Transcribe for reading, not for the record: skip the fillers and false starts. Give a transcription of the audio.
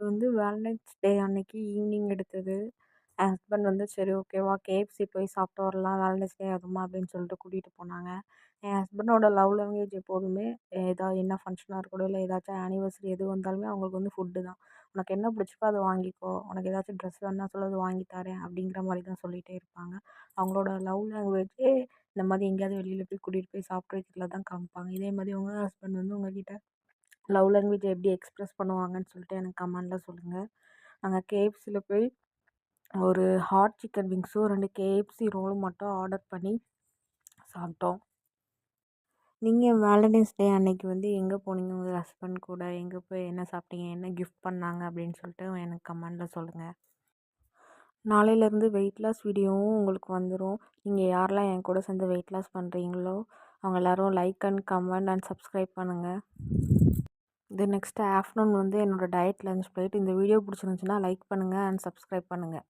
இது வந்து வேலண்டைன்ஸ் டே அன்னைக்கு ஈவினிங் எடுத்தது. என் ஹஸ்பண்ட் வந்து சரி ஓகேவா கேஎஃப்சி போய் சாப்பிட்டு வரலாம் வேலண்டைன்ஸ் டே அதுவுமா அப்படின்னு சொல்லிட்டு கூட்டிகிட்டு போனாங்க. என் ஹஸ்பண்டோட லவ் லாங்குவேஜ் எப்போதுமே என்ன ஃபங்க்ஷனாக இருக்கட்டும் இல்லை ஏதாச்சும் ஆனிவர்சரி எது வந்தாலுமே அவங்களுக்கு வந்து ஃபுட்டு தான். உனக்கு என்ன பிடிச்சிக்கோ அதை வாங்கிக்கோ, உனக்கு ஏதாச்சும் ட்ரெஸ் வேணுனா சொல்லு அது வாங்கி தரேன் அப்படிங்கிற மாதிரி தான் சொல்லிகிட்டே இருப்பாங்க. அவங்களோட லவ் லாங்குவேஜே இந்த மாதிரி எங்கேயாவது வெளியில் போய் கூட்டிகிட்டு போய் சாப்பிட்டு வைக்கிறதுல தான் காமிப்பாங்க. இதே மாதிரி உங்கள் ஹஸ்பண்ட் வந்து உங்ககிட்ட லவ் லாங்குவேஜ் எப்படி எக்ஸ்ப்ரெஸ் பண்ணுவாங்கன்னு சொல்லிட்டு எனக்கு கமெண்டில் சொல்லுங்கள். நாங்கள் கேஎஃப்சியில் போய் ஒரு ஹாட் சிக்கன் விங்ஸும் 2 கேஎஃப்சி ரோலும் மட்டும் ஆர்டர் பண்ணி சாப்பிட்டோம். நீங்கள் வேலண்டைன்ஸ் டே அன்னைக்கு வந்து எங்கே போனீங்க உங்கள் ஹஸ்பண்ட் கூட? எங்கே போய் என்ன சாப்பிட்டீங்க? என்ன கிஃப்ட் பண்ணாங்க அப்படின்னு சொல்லிட்டு எனக்கு கமெண்டில் சொல்லுங்கள். நாளையிலேருந்து வெயிட் லாஸ் வீடியோவும் உங்களுக்கு வந்துடும். நீங்கள் யாரெல்லாம் என் கூட சேர்ந்து வெயிட் லாஸ் பண்ணுறீங்களோ அவங்க எல்லோரும் like and comment and subscribe பண்ணுங்கள். இது நெக்ஸ்ட்டு ஆஃப்டர்நூன் வந்து என்னோடய டயட் லஞ்ச் பிளேட். இந்த வீடியோ பிடிச்சிருந்துச்சுன்னா லைக் பண்ணுங்கள் அண்ட் சப்ஸ்கிரைப் பண்ணுங்கள்.